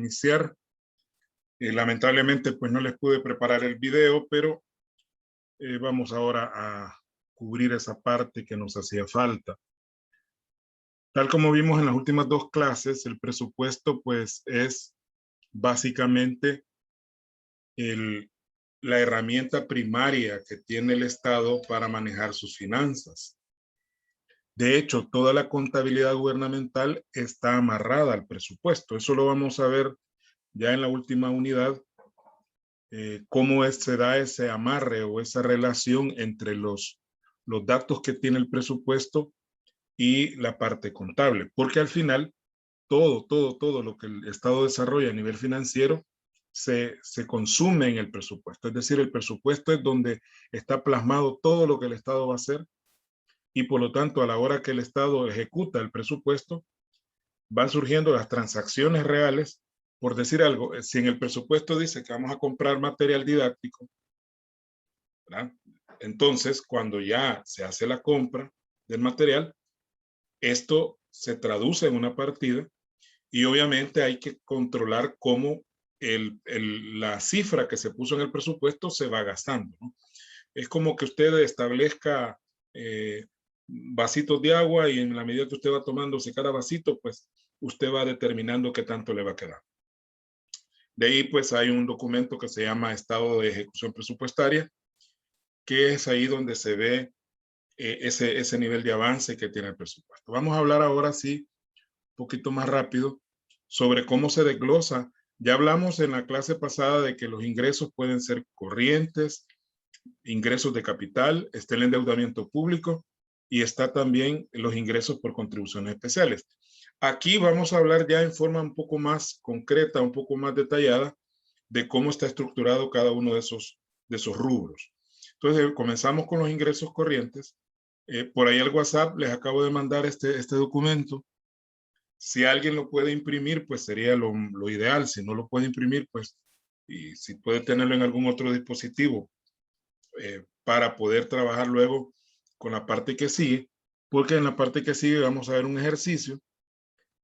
iniciar. Lamentablemente, pues no les pude preparar el video, pero vamos ahora a cubrir esa parte que nos hacía falta. Tal como vimos en las últimas dos clases, el presupuesto pues es básicamente la herramienta primaria que tiene el Estado para manejar sus finanzas. De hecho, toda la contabilidad gubernamental está amarrada al presupuesto. Eso lo vamos a ver ya en la última unidad, cómo se da ese amarre o esa relación entre los datos que tiene el presupuesto y la parte contable. Porque al final, todo lo que el Estado desarrolla a nivel financiero se consume en el presupuesto. Es decir, el presupuesto es donde está plasmado todo lo que el Estado va a hacer, y por lo tanto, a la hora que el Estado ejecuta el presupuesto, van surgiendo las transacciones reales. Por decir algo, si en el presupuesto dice que vamos a comprar material didáctico, ¿verdad? Entonces, cuando ya se hace la compra del material, esto se traduce en una partida y obviamente hay que controlar cómo la cifra que se puso en el presupuesto se va gastando, ¿no? Es como que usted establezca vasitos de agua y en la medida que usted va tomándose cada vasito, pues usted va determinando qué tanto le va a quedar. De ahí pues hay un documento que se llama Estado de Ejecución Presupuestaria, que es ahí donde se ve ese nivel de avance que tiene el presupuesto. Vamos a hablar ahora sí, un poquito más rápido, sobre cómo se desglosa. Ya hablamos en la clase pasada de que los ingresos pueden ser corrientes, ingresos de capital, está el endeudamiento público y está también los ingresos por contribuciones especiales. Aquí vamos a hablar ya en forma un poco más concreta, un poco más detallada de cómo está estructurado cada uno de esos rubros. Entonces, comenzamos con los ingresos corrientes. Por ahí al WhatsApp les acabo de mandar este documento. Si alguien lo puede imprimir, pues sería lo ideal. Si no lo puede imprimir, pues, y si puede tenerlo en algún otro dispositivo, para poder trabajar luego con la parte que sigue, porque en la parte que sigue vamos a ver un ejercicio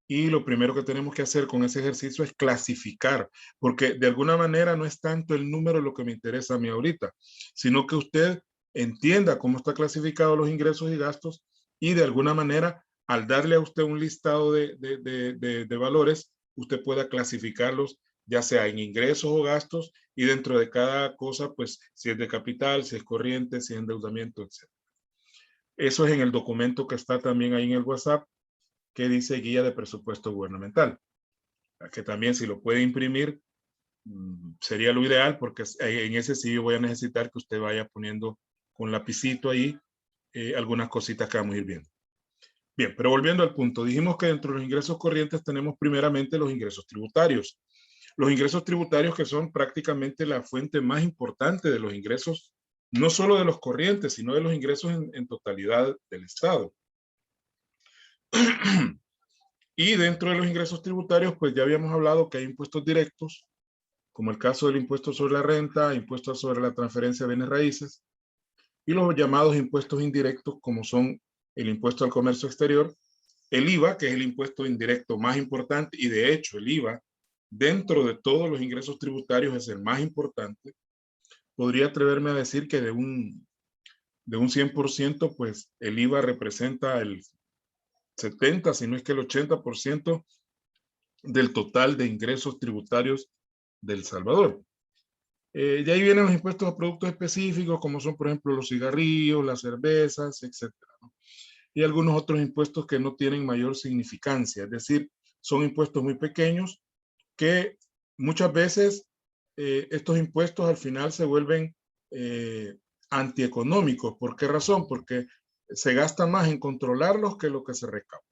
y lo primero que tenemos que hacer con ese ejercicio es clasificar, porque de alguna manera no es tanto el número lo que me interesa a mí ahorita, sino que usted entienda cómo está clasificado los ingresos y gastos y de alguna manera al darle a usted un listado de valores, usted pueda clasificarlos ya sea en ingresos o gastos, y dentro de cada cosa, pues si es de capital, si es corriente, si es endeudamiento, etc. Eso es en el documento que está también ahí en el WhatsApp, que dice Guía de Presupuesto Gubernamental, que también si lo puede imprimir, sería lo ideal, porque en ese sí voy a necesitar que usted vaya poniendo con lapicito ahí algunas cositas que vamos a ir viendo. Bien, pero volviendo al punto, dijimos que dentro de los ingresos corrientes tenemos primeramente los ingresos tributarios. Los ingresos tributarios, que son prácticamente la fuente más importante de los ingresos, no solo de los corrientes, sino de los ingresos en totalidad del Estado. Y dentro de los ingresos tributarios, pues ya habíamos hablado que hay impuestos directos, como el caso del impuesto sobre la renta, impuestos sobre la transferencia de bienes raíces, y los llamados impuestos indirectos, como son el impuesto al comercio exterior, el IVA, que es el impuesto indirecto más importante, y de hecho el IVA, dentro de todos los ingresos tributarios, es el más importante. Podría atreverme a decir que de un 100%, pues el IVA representa el 70, si no es que el 80% del total de ingresos tributarios de El Salvador. De ahí vienen los impuestos a productos específicos, como son, por ejemplo, los cigarrillos, las cervezas, etc., ¿no? Y algunos otros impuestos que no tienen mayor significancia, es decir, son impuestos muy pequeños que muchas veces estos impuestos al final se vuelven antieconómicos. ¿Por qué razón? Porque se gasta más en controlarlos que lo que se recauda.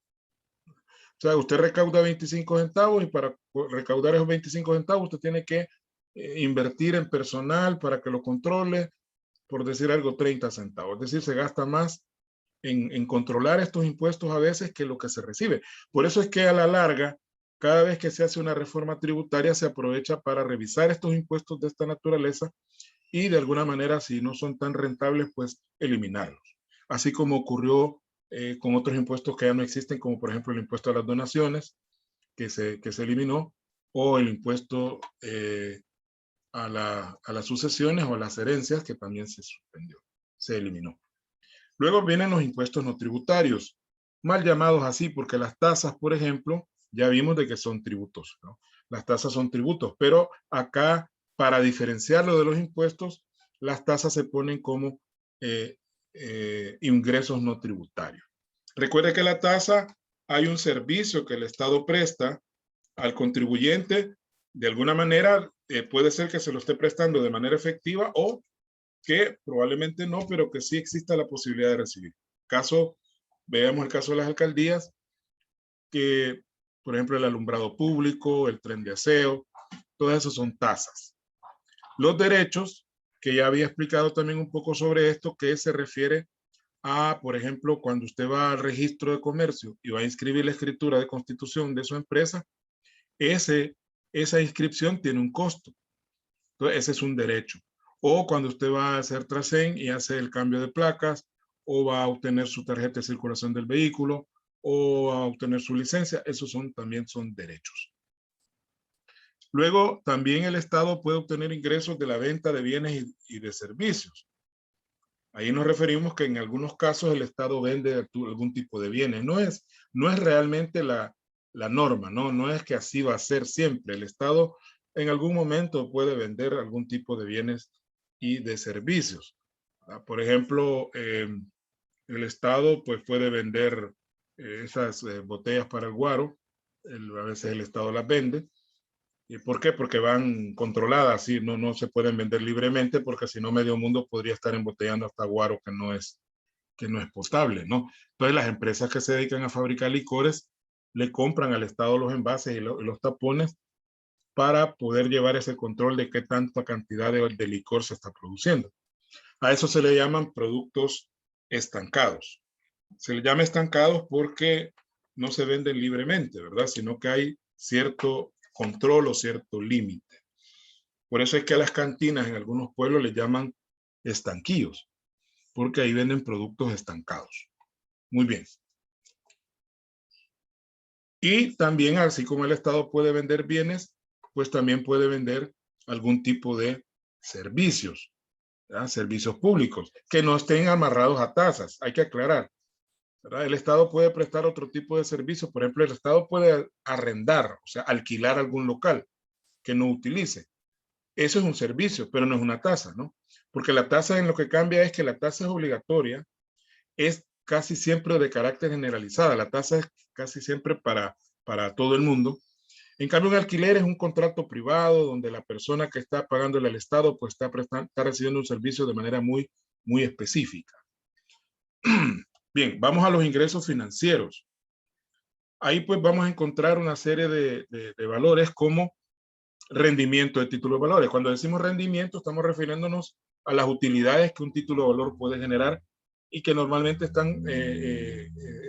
O sea, usted recauda 25 centavos y para recaudar esos 25 centavos usted tiene que invertir en personal para que lo controle, por decir algo, 30 centavos. Es decir, se gasta más en controlar estos impuestos a veces que lo que se recibe. Por eso es que a la larga, cada vez que se hace una reforma tributaria, se aprovecha para revisar estos impuestos de esta naturaleza y de alguna manera, si no son tan rentables, pues eliminarlos. Así como ocurrió con otros impuestos que ya no existen, como por ejemplo el impuesto a las donaciones, que se eliminó, o el impuesto a las sucesiones o a las herencias, que también se suspendió, se eliminó. Luego vienen los impuestos no tributarios, mal llamados así porque las tasas, por ejemplo, ya vimos de que son tributos, ¿no? Las tasas son tributos, pero acá, para diferenciarlo de los impuestos, las tasas se ponen como ingresos no tributarios. Recuerde que la tasa, hay un servicio que el Estado presta al contribuyente, de alguna manera puede ser que se lo esté prestando de manera efectiva o que probablemente no, pero que sí exista la posibilidad de recibir. Veamos el caso de las alcaldías, que por ejemplo el alumbrado público, el tren de aseo, todas esas son tasas. Los derechos, que ya había explicado también un poco sobre esto, que se refiere a, por ejemplo, cuando usted va al registro de comercio y va a inscribir la escritura de constitución de su empresa, esa inscripción tiene un costo. Entonces, ese es un derecho. O cuando usted va a hacer Trasén y hace el cambio de placas, o va a obtener su tarjeta de circulación del vehículo, o a obtener su licencia, esos también son derechos. Luego, también el Estado puede obtener ingresos de la venta de bienes y de servicios. Ahí nos referimos que en algunos casos el Estado vende algún tipo de bienes. No es realmente la norma, no es que así va a ser siempre. El Estado en algún momento puede vender algún tipo de bienes y de servicios. Por ejemplo, el Estado pues puede vender esas botellas para el guaro. A veces el Estado las vende. ¿Y por qué? Porque van controladas, ¿sí? No se pueden vender libremente, porque si no medio mundo podría estar embotellando hasta guaro que no es potable, ¿no? Entonces las empresas que se dedican a fabricar licores le compran al Estado los envases y los tapones para poder llevar ese control de qué tanta cantidad de licor se está produciendo. A eso se le llaman productos estancados. Se le llama estancados porque no se venden libremente, ¿verdad? Sino que hay cierto control o cierto límite. Por eso es que a las cantinas en algunos pueblos les llaman estanquillos, porque ahí venden productos estancados. Muy bien. Y también, así como el Estado puede vender bienes, pues también puede vender algún tipo de servicios, ¿verdad? Servicios públicos, que no estén amarrados a tasas, hay que aclarar, ¿verdad? El Estado puede prestar otro tipo de servicios, por ejemplo, el Estado puede arrendar, o sea, alquilar algún local que no utilice. Eso es un servicio, pero no es una tasa, ¿no? Porque la tasa, en lo que cambia es que la tasa es obligatoria, es casi siempre de carácter generalizada, la tasa es casi siempre para todo el mundo. En cambio, un alquiler es un contrato privado donde la persona que está pagándole al Estado pues está recibiendo un servicio de manera muy, muy específica. Bien, vamos a los ingresos financieros. Ahí pues vamos a encontrar una serie de valores como rendimiento de título de valores. Cuando decimos rendimiento, estamos refiriéndonos a las utilidades que un título de valor puede generar y que normalmente están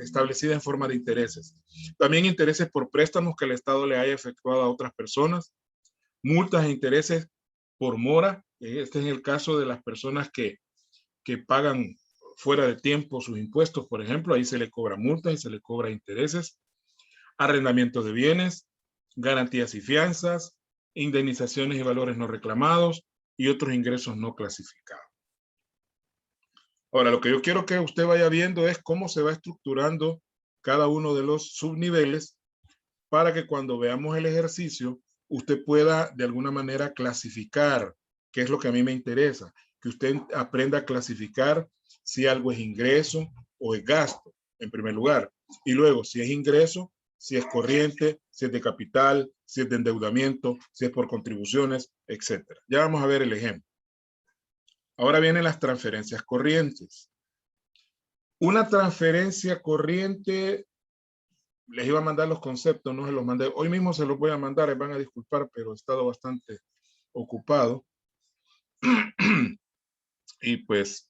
establecidas en forma de intereses. También intereses por préstamos que el Estado le haya efectuado a otras personas, multas e intereses por mora. Este es el caso de las personas que pagan fuera de tiempo sus impuestos, por ejemplo, ahí se le cobra multas y se le cobra intereses. Arrendamiento de bienes, garantías y fianzas, indemnizaciones y valores no reclamados y otros ingresos no clasificados. Ahora, lo que yo quiero que usted vaya viendo es cómo se va estructurando cada uno de los subniveles para que cuando veamos el ejercicio, usted pueda de alguna manera clasificar qué es lo que a mí me interesa, que usted aprenda a clasificar si algo es ingreso o es gasto, en primer lugar. Y luego, si es ingreso, si es corriente, si es de capital, si es de endeudamiento, si es por contribuciones, etc. Ya vamos a ver el ejemplo. Ahora vienen las transferencias corrientes. Una transferencia corriente, les iba a mandar los conceptos, no se los mandé. Hoy mismo se los voy a mandar, van a disculpar, pero he estado bastante ocupado. Y pues,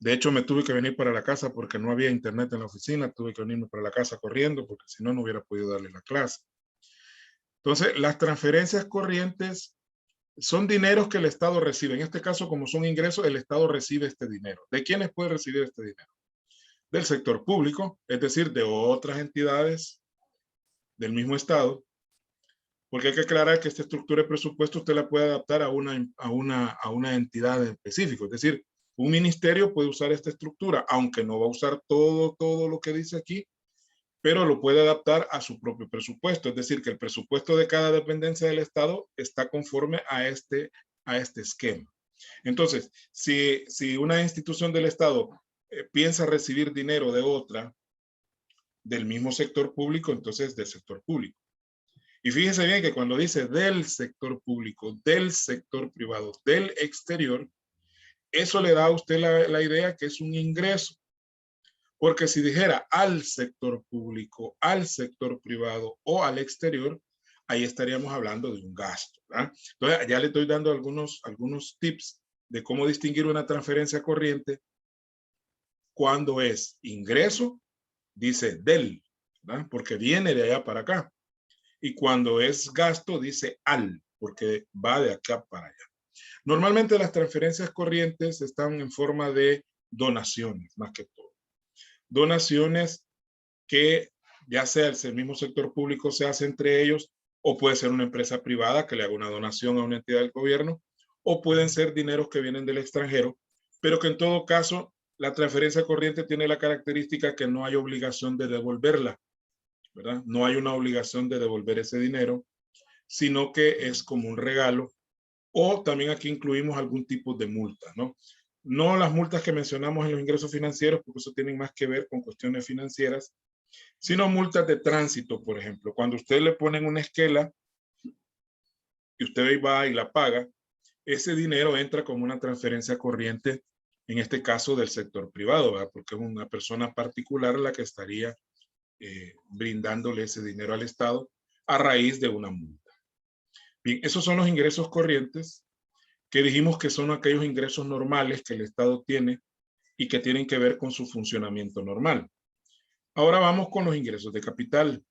de hecho me tuve que venir para la casa porque no había internet en la oficina, tuve que venirme para la casa corriendo porque si no, no hubiera podido darle la clase. Entonces, las transferencias corrientes son dineros que el Estado recibe. En este caso, como son ingresos, el Estado recibe este dinero. ¿De quiénes puede recibir este dinero? Del sector público, es decir, de otras entidades del mismo Estado, Porque hay que aclarar que esta estructura de presupuesto usted la puede adaptar a una entidad específica. Es decir, un ministerio puede usar esta estructura, aunque no va a usar todo lo que dice aquí, pero lo puede adaptar a su propio presupuesto. Es decir, que el presupuesto de cada dependencia del Estado está conforme a este esquema. Entonces, si una institución del Estado piensa recibir dinero de otra, del mismo sector público, entonces del sector público. Y fíjese bien que cuando dice del sector público, del sector privado, del exterior, eso le da a usted la idea que es un ingreso. Porque si dijera al sector público, al sector privado o al exterior, ahí estaríamos hablando de un gasto, ¿verdad? Entonces, ya le estoy dando algunos tips de cómo distinguir una transferencia corriente. Cuando es ingreso, dice del, ¿verdad? Porque viene de allá para acá. Y cuando es gasto, dice al, porque va de acá para allá. Normalmente las transferencias corrientes están en forma de donaciones, más que todo. Donaciones que ya sea el mismo sector público se hace entre ellos, o puede ser una empresa privada que le haga una donación a una entidad del gobierno, o pueden ser dineros que vienen del extranjero, pero que en todo caso la transferencia corriente tiene la característica que no hay obligación de devolverla, ¿verdad? No hay una obligación de devolver ese dinero, sino que es como un regalo, o también aquí incluimos algún tipo de multa, ¿no? No las multas que mencionamos en los ingresos financieros, porque eso tienen más que ver con cuestiones financieras, sino multas de tránsito, por ejemplo. Cuando usted le ponen una esquela y usted va y la paga, ese dinero entra como una transferencia corriente, en este caso del sector privado, ¿verdad? Porque es una persona particular la que estaría brindándole ese dinero al Estado a raíz de una multa. Bien, esos son los ingresos corrientes que dijimos que son aquellos ingresos normales que el Estado tiene y que tienen que ver con su funcionamiento normal. Ahora vamos con los ingresos de capital.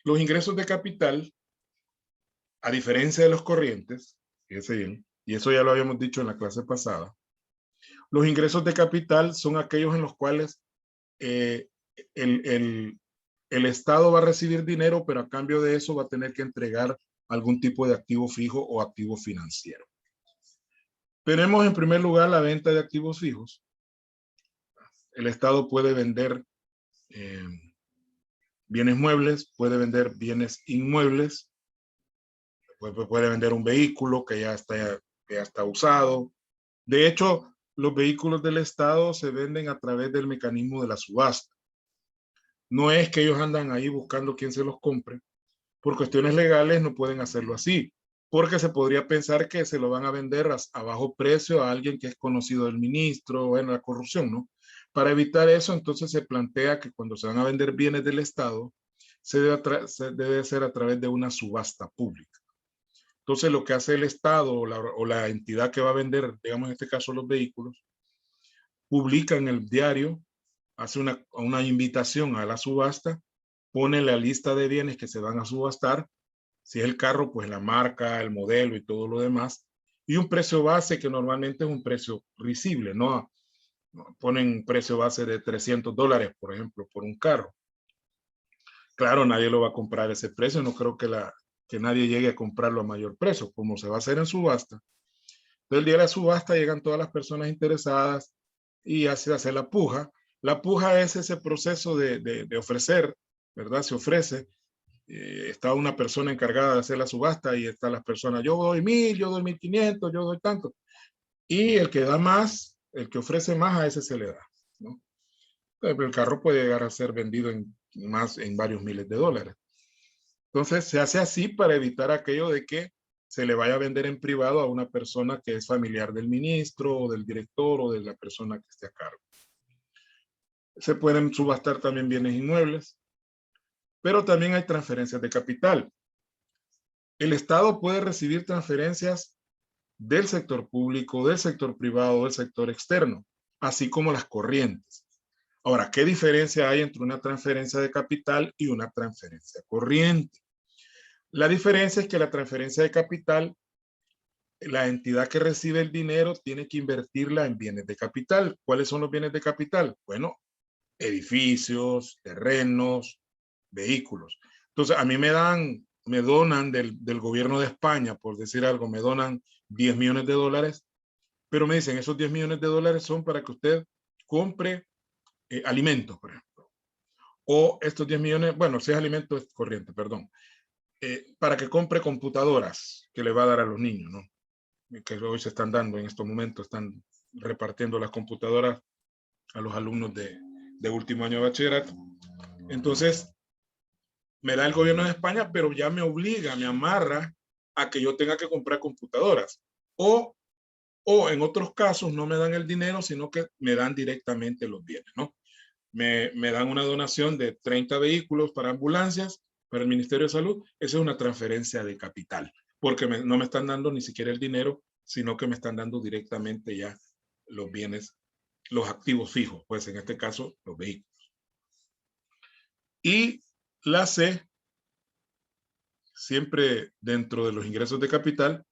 Los ingresos de capital, a diferencia de los corrientes, fíjense bien, y eso ya lo habíamos dicho en la clase pasada, los ingresos de capital son aquellos en los cuales el, el Estado va a recibir dinero, pero a cambio de eso va a tener que entregar algún tipo de activo fijo o activo financiero. Tenemos en primer lugar la venta de activos fijos. El Estado puede vender bienes muebles, puede vender bienes inmuebles, puede vender un vehículo que ya está usado. De hecho, los vehículos del Estado se venden a través del mecanismo de la subasta. No es que ellos andan ahí buscando quién se los compre. Por cuestiones legales no pueden hacerlo así, porque se podría pensar que se lo van a vender a bajo precio a alguien que es conocido del ministro, bueno, la corrupción, ¿no? Para evitar eso, entonces se plantea que cuando se van a vender bienes del Estado, se debe hacer a través de una subasta pública. Entonces, lo que hace el Estado o la entidad que va a vender, digamos en este caso los vehículos, publica en el diario, hace una invitación a la subasta, pone la lista de bienes que se van a subastar, si es el carro, pues la marca, el modelo y todo lo demás, y un precio base que normalmente es un precio risible, ¿no? Ponen un precio base de $300, por ejemplo, por un carro. Claro, nadie lo va a comprar a ese precio, no creo que nadie llegue a comprarlo a mayor precio, como se va a hacer en subasta. Entonces, el día de la subasta llegan todas las personas interesadas y se hace la puja. La puja es ese proceso de ofrecer, ¿verdad? Se ofrece. Está una persona encargada de hacer la subasta y están las personas, yo doy 1,000, yo doy 1,500, yo doy tanto. Y el que da más, el que ofrece más, a ese se le da, ¿no? El carro puede llegar a ser vendido en varios miles de dólares. Entonces se hace así para evitar aquello de que se le vaya a vender en privado a una persona que es familiar del ministro o del director o de la persona que esté a cargo. Se pueden subastar también bienes inmuebles, pero también hay transferencias de capital. El Estado puede recibir transferencias del sector público, del sector privado, del sector externo, así como las corrientes. Ahora, ¿qué diferencia hay entre una transferencia de capital y una transferencia corriente? La diferencia es que la transferencia de capital, la entidad que recibe el dinero tiene que invertirla en bienes de capital. ¿Cuáles son los bienes de capital? Bueno, edificios, terrenos, vehículos. Entonces, a mí me dan me donan del gobierno de España, por decir algo, me donan 10 millones de dólares, pero me dicen, esos 10 millones de dólares son para que usted compre alimentos, por ejemplo. O estos 10 millones, bueno, si es alimento es corriente, perdón, para que compre computadoras que le va a dar a los niños, ¿no? Que hoy se están dando en estos momentos, están repartiendo las computadoras a los alumnos de último año de bachillerato. Entonces, me da el gobierno de España, pero ya me obliga, me amarra a que yo tenga que comprar computadoras. O en otros casos no me dan el dinero, sino que me dan directamente los bienes, ¿no? Me dan una donación de 30 vehículos para ambulancias, para el Ministerio de Salud. Esa es una transferencia de capital, porque no me están dando ni siquiera el dinero, sino que me están dando directamente ya los bienes, los activos fijos, pues en este caso los vehículos. Y la C, siempre dentro de los ingresos de capital,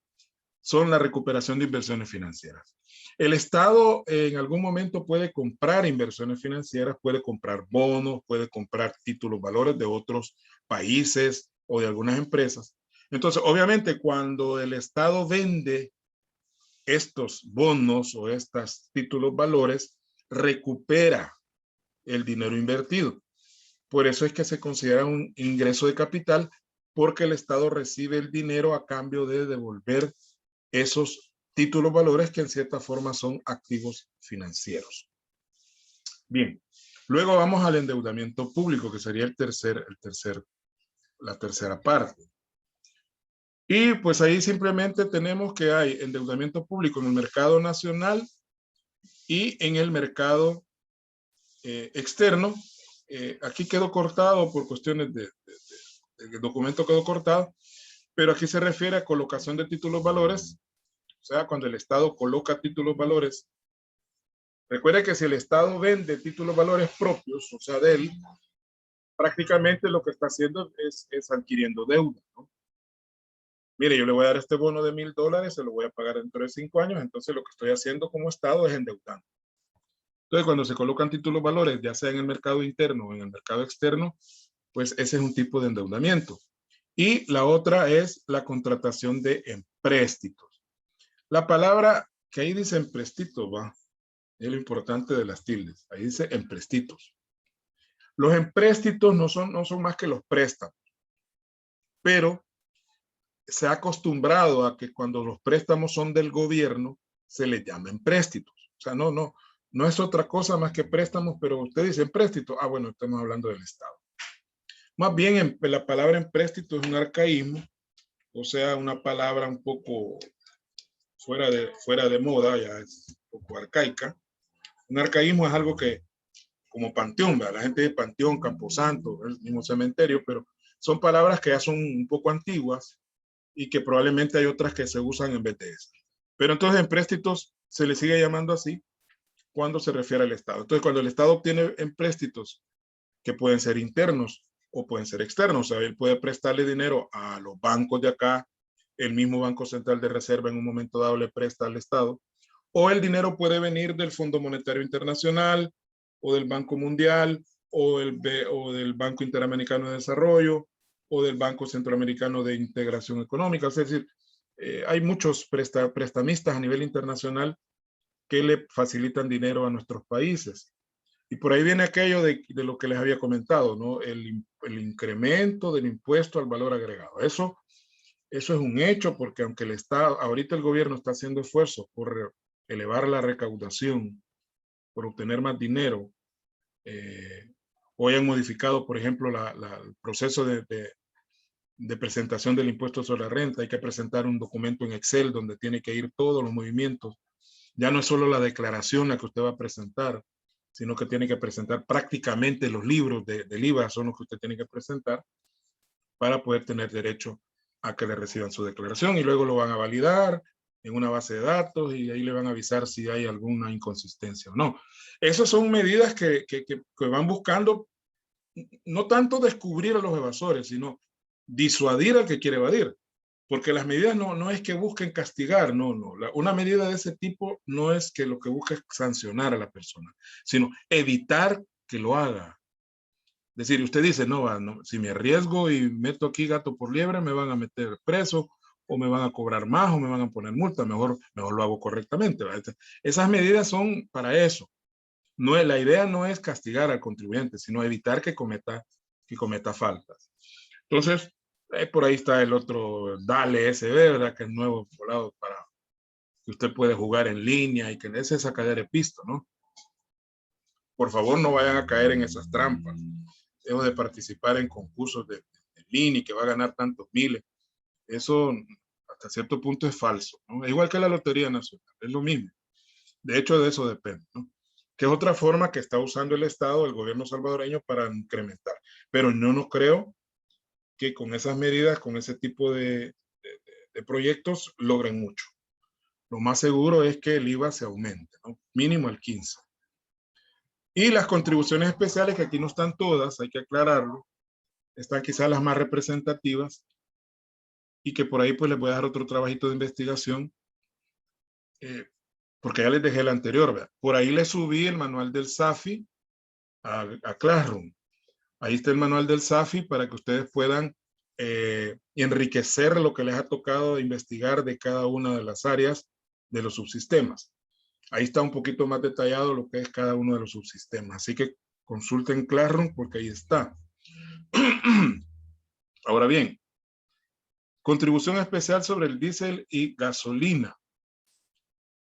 son la recuperación de inversiones financieras. El Estado en algún momento puede comprar inversiones financieras, puede comprar bonos, puede comprar títulos valores de otros países o de algunas empresas. Entonces, obviamente, cuando el Estado vende estos bonos o estos títulos valores, recupera el dinero invertido. Por eso es que se considera un ingreso de capital, porque el Estado recibe el dinero a cambio de devolver esos títulos valores que en cierta forma son activos financieros. Bien, luego vamos al endeudamiento público, que sería la tercera parte. Y pues ahí simplemente tenemos que hay endeudamiento público en el mercado nacional y en el mercado externo. Aquí quedó cortado por cuestiones el documento quedó cortado, pero aquí se refiere a colocación de títulos valores. O sea, cuando el Estado coloca títulos valores, recuerde que si el Estado vende títulos valores propios, o sea, de él, prácticamente lo que está haciendo es adquiriendo deuda, ¿no? Mire, yo le voy a dar este bono de $1000, se lo voy a pagar dentro de 5 años, entonces lo que estoy haciendo como Estado es endeudando. Entonces, cuando se colocan títulos valores, ya sea en el mercado interno o en el mercado externo, pues ese es un tipo de endeudamiento. Y la otra es la contratación de empréstitos. La palabra que ahí dice empréstito, va, es lo importante de las tildes. Ahí dice empréstitos. Los empréstitos no son más que los préstamos, pero se ha acostumbrado a que cuando los préstamos son del gobierno, se les llama empréstitos. O sea, no es otra cosa más que préstamos, pero usted dice empréstito. Ah, bueno, estamos hablando del Estado. Más bien, la palabra empréstito es un arcaísmo, o sea, una palabra un poco fuera de moda, ya es un poco arcaica. Un arcaísmo es algo que, como panteón, ¿verdad? La gente de panteón, camposanto, el mismo cementerio, pero son palabras que ya son un poco antiguas y que probablemente hay otras que se usan en vez de eso. Pero entonces empréstitos se le sigue llamando así cuando se refiere al Estado. Entonces, cuando el Estado obtiene empréstitos que pueden ser internos o pueden ser externos, o sea, él puede prestarle dinero a los bancos de acá, el mismo Banco Central de Reserva en un momento dado le presta al Estado, o el dinero puede venir del Fondo Monetario Internacional, o del Banco Mundial, o del Banco Interamericano de Desarrollo, o del Banco Centroamericano de Integración Económica. Es decir, hay muchos prestamistas a nivel internacional que le facilitan dinero a nuestros países. Y por ahí viene aquello de lo que les había comentado, ¿no? El incremento del impuesto al valor agregado. Eso es un hecho, porque aunque el Estado, ahorita el gobierno está haciendo esfuerzos por elevar la recaudación, por obtener más dinero, hoy han modificado, por ejemplo, el proceso de presentación del impuesto sobre la renta. Hay que presentar un documento en Excel donde tiene que ir todos los movimientos. Ya no es solo la declaración la que usted va a presentar, sino que tiene que presentar prácticamente los libros del IVA, son los que usted tiene que presentar para poder tener derecho a que le reciban su declaración, y luego lo van a validar en una base de datos y ahí le van a avisar si hay alguna inconsistencia o no. Esas son medidas que van buscando no tanto descubrir a los evasores, sino disuadir al que quiere evadir. Porque las medidas no es que busquen castigar, no. Una medida de ese tipo no es que lo que busque es sancionar a la persona, sino evitar que lo haga. Es decir, usted dice, no, no, si me arriesgo y meto aquí gato por liebre, me van a meter preso, o me van a cobrar más, o me van a poner multa, mejor lo hago correctamente, ¿verdad? Esas medidas son para eso. No, la idea no es castigar al contribuyente, sino evitar que cometa faltas. Entonces, por ahí está el otro Dale SB, ¿verdad? Que es nuevo volado para que usted puede jugar en línea y que ese es sacar de pisto, ¿no? Por favor, no vayan a caer en esas trampas. Debo de participar en concursos de línea y que va a ganar tantos miles. Eso hasta cierto punto es falso, ¿no? Es igual que la Lotería Nacional, es lo mismo. De hecho, de eso depende, ¿no? Que es otra forma que está usando el Estado, el gobierno salvadoreño, para incrementar. Pero yo no creo que con esas medidas, con ese tipo de proyectos, logren mucho. Lo más seguro es que el IVA se aumente, ¿no? Mínimo el 15%. Y las contribuciones especiales, que aquí no están todas, hay que aclararlo, están quizás las más representativas y que por ahí pues les voy a dar otro trabajito de investigación, porque ya les dejé el anterior, ¿verdad? Por ahí les subí el manual del SAFI a Classroom. Ahí está el manual del SAFI para que ustedes puedan enriquecer lo que les ha tocado investigar de cada una de las áreas de los subsistemas. Ahí está un poquito más detallado lo que es cada uno de los subsistemas. Así que consulten Classroom porque ahí está. Ahora bien, contribución especial sobre el diésel y gasolina.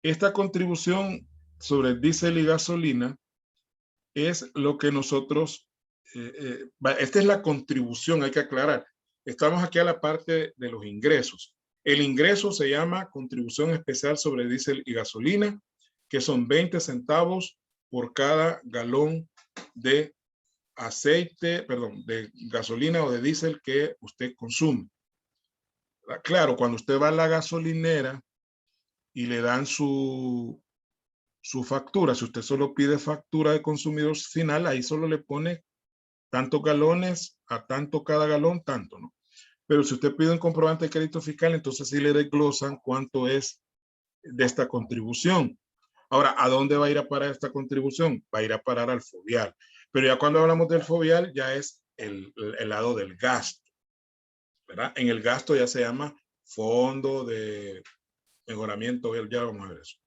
Esta contribución sobre el diésel y gasolina es lo que nosotros, esta es la contribución, hay que aclarar. Estamos aquí a la parte de los ingresos. El ingreso se llama contribución especial sobre diésel y gasolina, que son 20 centavos por cada galón de aceite, perdón, de gasolina o de diésel que usted consume. Claro, cuando usted va a la gasolinera y le dan su factura, si usted solo pide factura de consumidor final, ahí solo le pone tantos galones a tanto cada galón, tanto, ¿no? Pero si usted pide un comprobante de crédito fiscal, entonces sí le desglosan cuánto es de esta contribución. Ahora, ¿a dónde va a ir a parar esta contribución? Va a ir a parar al FOVIAL. Pero ya cuando hablamos del FOVIAL, ya es el lado del gasto, ¿verdad? En el gasto ya se llama Fondo de Mejoramiento, ya vamos a ver eso.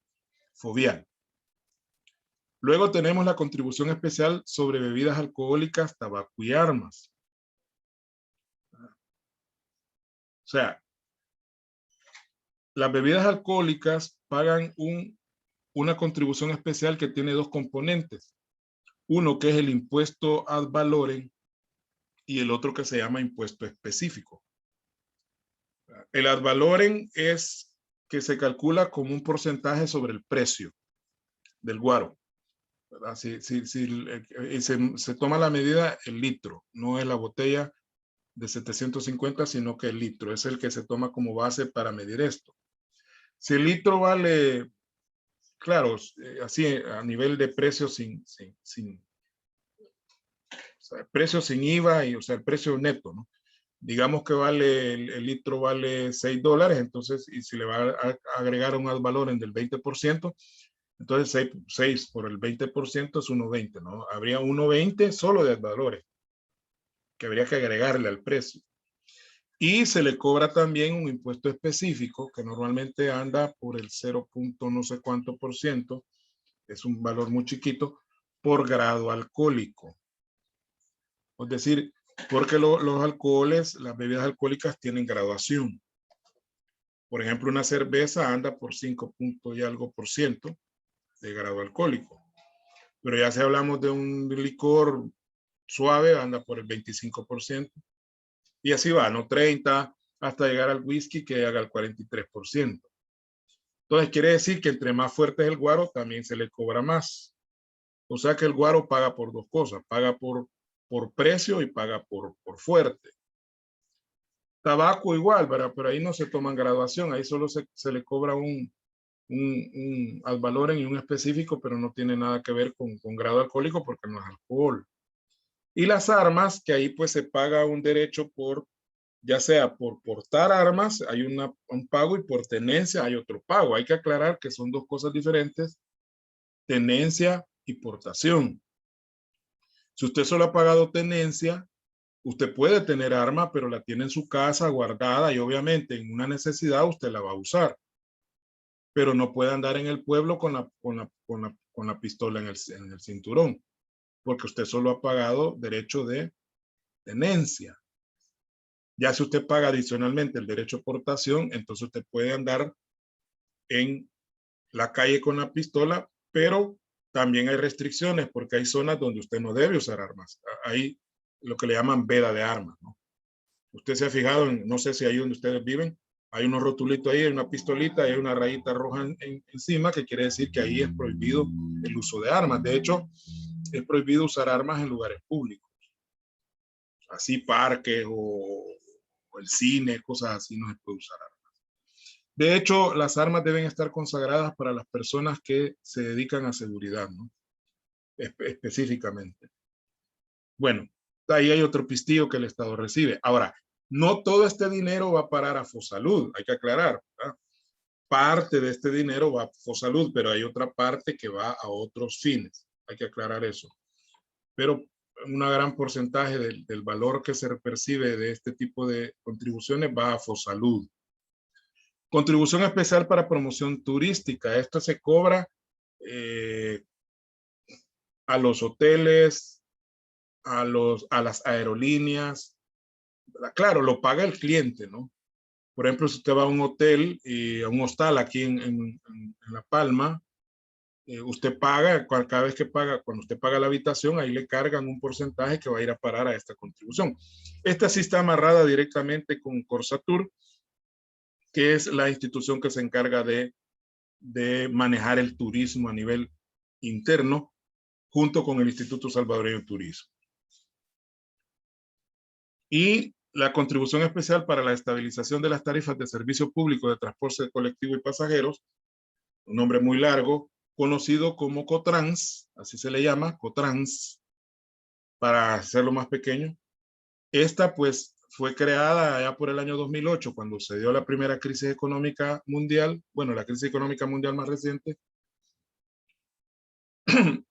FOVIAL. Luego tenemos la contribución especial sobre bebidas alcohólicas, tabaco y armas. O sea, las bebidas alcohólicas pagan una contribución especial que tiene dos componentes. Uno que es el impuesto ad valorem y el otro que se llama impuesto específico. El ad valorem es que se calcula como un porcentaje sobre el precio del guaro. Se toma la medida el litro, no es la botella de 750, sino que el litro es el que se toma como base para medir esto. Si el litro vale, claro, así a nivel de precio o sea, precio sin IVA, o sea, el precio neto, ¿no? Digamos que vale, el litro vale $6, entonces, y si le va a agregar un ad valorem del 20%, entonces 6 por el 20% es 1.20, ¿no? Habría 1.20 solo de ad valorem, que habría que agregarle al precio. Y se le cobra también un impuesto específico que normalmente anda por el 0. No sé cuánto por ciento, es un valor muy chiquito, por grado alcohólico. Es decir, porque los alcoholes, las bebidas alcohólicas tienen graduación. Por ejemplo, una cerveza anda por 5 y algo por ciento de grado alcohólico. Pero ya si hablamos de un licor suave, anda por el 25%. Y así va, ¿no? 30, hasta llegar al whisky que haga el 43%. Entonces quiere decir que entre más fuerte es el guaro, también se le cobra más. O sea que el guaro paga por dos cosas, paga por precio y paga por fuerte. Tabaco igual, ¿verdad? Pero ahí no se toman graduación, ahí solo se le cobra un ad valorem y un específico, pero no tiene nada que ver con grado alcohólico porque no es alcohol. Y las armas, que ahí pues se paga un derecho por, ya sea por portar armas, hay un pago, y por tenencia hay otro pago. Hay que aclarar que son dos cosas diferentes, tenencia y portación. Si usted solo ha pagado tenencia, usted puede tener arma, pero la tiene en su casa guardada y obviamente en una necesidad usted la va a usar. Pero no puede andar en el pueblo con la pistola en el cinturón, porque usted solo ha pagado derecho de tenencia. Ya si usted paga adicionalmente el derecho de portación, entonces usted puede andar en la calle con la pistola, pero también hay restricciones porque hay zonas donde usted no debe usar armas. Hay lo que le llaman veda de armas, ¿no? Usted se ha fijado, no sé si ahí donde ustedes viven, hay unos rotulitos ahí, hay una pistolita, hay una rayita roja encima, que quiere decir que ahí es prohibido el uso de armas. De hecho, es prohibido usar armas en lugares públicos. Así parques o el cine, cosas así, no se puede usar armas. De hecho, las armas deben estar consagradas para las personas que se dedican a seguridad, ¿no? Específicamente. Bueno, ahí hay otro pistillo que el Estado recibe. Ahora, no todo este dinero va a parar a Fosalud, hay que aclarar, ¿verdad? Parte de este dinero va a Fosalud, pero hay otra parte que va a otros fines. Hay que aclarar eso. Pero un gran porcentaje del valor que se percibe de este tipo de contribuciones va a Fosalud. Contribución especial para promoción turística. Esto se cobra a los hoteles, a las aerolíneas. Claro, lo paga el cliente, ¿no? Por ejemplo, si usted va a un hotel y a un hostal aquí en La Palma, usted paga, cada vez que paga, cuando usted paga la habitación, ahí le cargan un porcentaje que va a ir a parar a esta contribución. Esta sí está amarrada directamente con Corsatur, que es la institución que se encarga de manejar el turismo a nivel interno, junto con el Instituto Salvadoreño de Turismo. Y la contribución especial para la estabilización de las tarifas de servicio público de transporte colectivo y pasajeros, un nombre muy largo, conocido como Cotrans, así se le llama, Cotrans, para hacerlo más pequeño. Esta pues fue creada ya por el año 2008, cuando se dio la primera crisis económica mundial, bueno, la crisis económica mundial más reciente,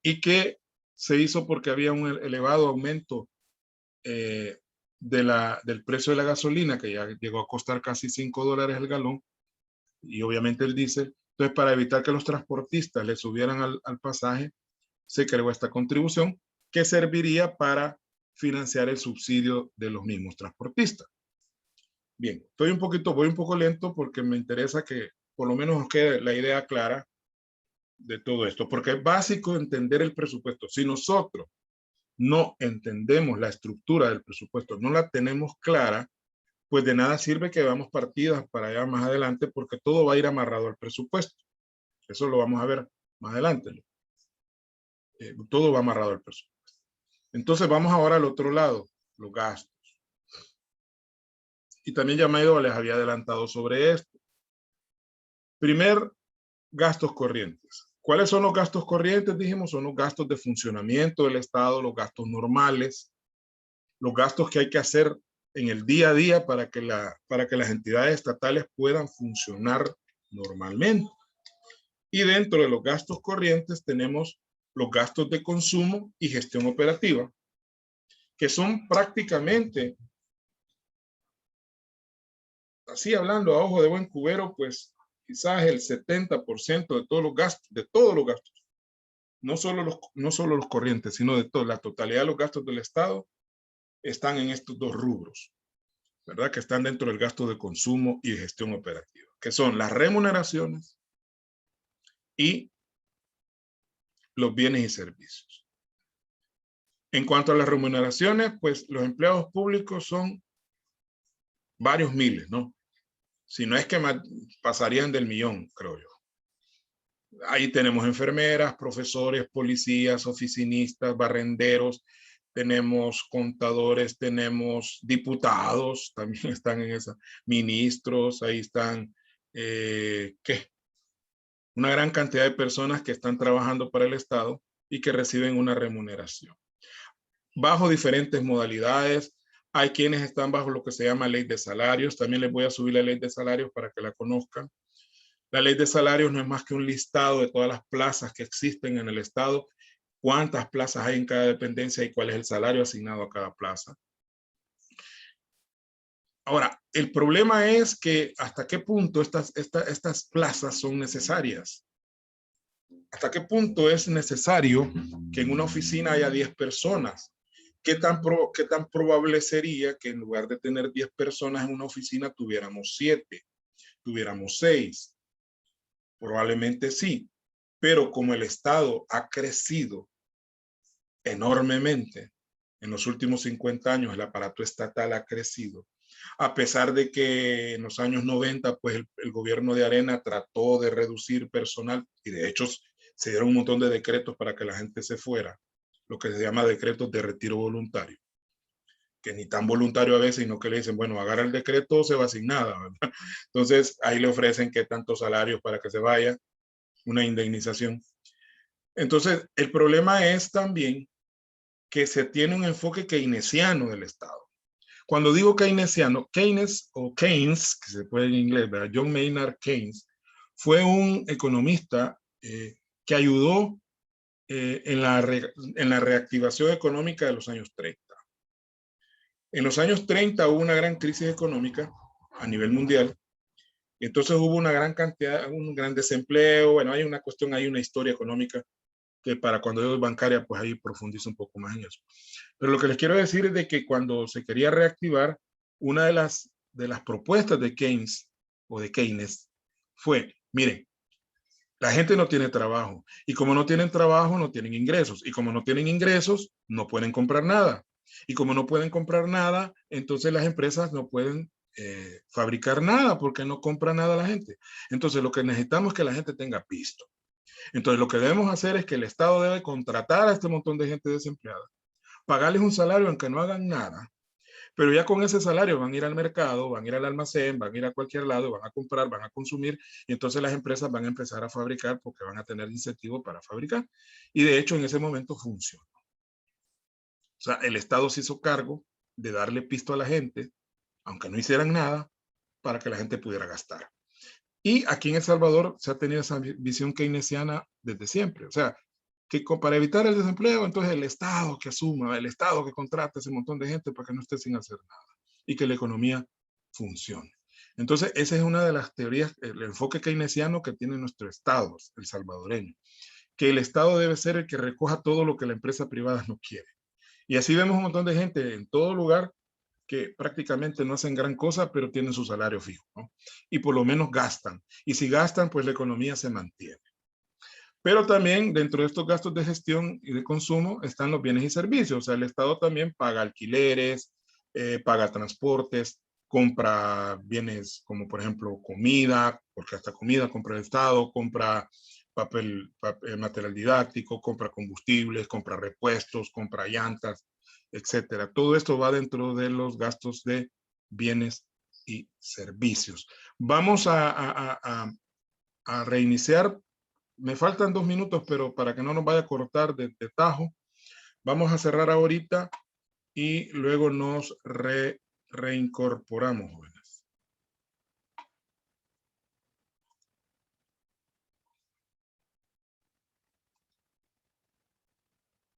y que se hizo porque había un elevado aumento del precio de la gasolina, que ya llegó a costar casi $5 el galón, y obviamente el diésel. Entonces, para evitar que los transportistas le subieran al pasaje, se creó esta contribución que serviría para financiar el subsidio de los mismos transportistas. Bien, voy un poco lento porque me interesa que por lo menos nos quede la idea clara de todo esto, porque es básico entender el presupuesto. Si nosotros no entendemos la estructura del presupuesto, no la tenemos clara, pues de nada sirve que veamos partidas para allá más adelante, porque todo va a ir amarrado al presupuesto. Eso lo vamos a ver más adelante. Todo va amarrado al presupuesto. Entonces vamos ahora al otro lado, los gastos. Y también ya les había adelantado sobre esto. Primer, gastos corrientes. ¿Cuáles son los gastos corrientes? Dijimos, son los gastos de funcionamiento del Estado, los gastos normales, los gastos que hay que hacer en el día a día para que las entidades estatales puedan funcionar normalmente. Y dentro de los gastos corrientes tenemos los gastos de consumo y gestión operativa, que son prácticamente, así hablando a ojo de buen cubero, pues quizás el 70% de todos los gastos, no solo los corrientes, sino de toda la totalidad de los gastos del Estado, están en estos dos rubros, ¿verdad? Que están dentro del gasto de consumo y de gestión operativa, que son las remuneraciones y los bienes y servicios. En cuanto a las remuneraciones, pues los empleados públicos son varios miles, ¿no? Si no es que pasarían del millón, creo yo. Ahí tenemos enfermeras, profesores, policías, oficinistas, barrenderos, tenemos contadores, tenemos diputados, también están en esa, ministros, ahí están, ¿qué? Una gran cantidad de personas que están trabajando para el Estado y que reciben una remuneración. Bajo diferentes modalidades, hay quienes están bajo lo que se llama ley de salarios, también les voy a subir la ley de salarios para que la conozcan. La ley de salarios no es más que un listado de todas las plazas que existen en el Estado cuántas plazas hay en cada dependencia y cuál es el salario asignado a cada plaza. Ahora, el problema es que hasta qué punto estas plazas son necesarias. ¿Hasta qué punto es necesario que en una oficina haya 10 personas? ¿Qué tan probable sería que en lugar de tener 10 personas en una oficina tuviéramos 7, tuviéramos 6? Probablemente sí, pero como el Estado ha crecido enormemente en los últimos 50 años, el aparato estatal ha crecido, a pesar de que en los años 90, pues el gobierno de Arena trató de reducir personal y de hecho se dieron un montón de decretos para que la gente se fuera, lo que se llama decretos de retiro voluntario, que ni tan voluntario a veces, sino que le dicen, bueno, agarra el decreto o se va sin nada, ¿verdad? Entonces ahí le ofrecen que tantos salarios para que se vaya, una indemnización. Entonces el problema es también que se tiene un enfoque keynesiano del Estado. Cuando digo keynesiano, Keynes o Keynes, que se puede en inglés, ¿verdad? John Maynard Keynes, fue un economista que ayudó en la reactivación económica de los años 30. En los años 30 hubo una gran crisis económica a nivel mundial, y entonces hubo una gran cantidad, un gran desempleo. Bueno, hay una cuestión, hay una historia económica que para cuando yo doy bancaria, pues ahí profundizo un poco más en eso. Pero lo que les quiero decir es de que cuando se quería reactivar, una de las propuestas de Keynes o de Keynes fue, miren, la gente no tiene trabajo y como no tienen trabajo no tienen ingresos y como no tienen ingresos no pueden comprar nada y como no pueden comprar nada, entonces las empresas no pueden fabricar nada porque no compra nada la gente. Entonces lo que necesitamos es que la gente tenga pisto. Entonces lo que debemos hacer es que el Estado debe contratar a este montón de gente desempleada, pagarles un salario aunque no hagan nada, pero ya con ese salario van a ir al mercado, van a ir al almacén, van a ir a cualquier lado, van a comprar, van a consumir, y entonces las empresas van a empezar a fabricar porque van a tener incentivo para fabricar. Y de hecho en ese momento funcionó. O sea, el Estado se hizo cargo de darle pisto a la gente, aunque no hicieran nada, para que la gente pudiera gastar. Y aquí en El Salvador se ha tenido esa visión keynesiana desde siempre. O sea, que para evitar el desempleo, entonces el Estado que asuma, el Estado que contrate a ese montón de gente para que no esté sin hacer nada y que la economía funcione. Entonces, esa es una de las teorías, el enfoque keynesiano que tiene nuestro Estado, el salvadoreño, que el Estado debe ser el que recoja todo lo que la empresa privada no quiere. Y así vemos un montón de gente en todo lugar que prácticamente no hacen gran cosa, pero tienen su salario fijo, ¿no? Y por lo menos gastan. Y si gastan, pues la economía se mantiene. Pero también dentro de estos gastos de gestión y de consumo están los bienes y servicios. O sea, el Estado también paga alquileres, paga transportes, compra bienes como por ejemplo comida, porque hasta comida compra el Estado, compra material didáctico, compra combustibles, compra repuestos, compra llantas, etcétera. Todo esto va dentro de los gastos de bienes y servicios. Vamos a reiniciar. Me faltan 2 minutos, pero para que no nos vaya a cortar de tajo, vamos a cerrar ahorita y luego nos reincorporamos, jóvenes.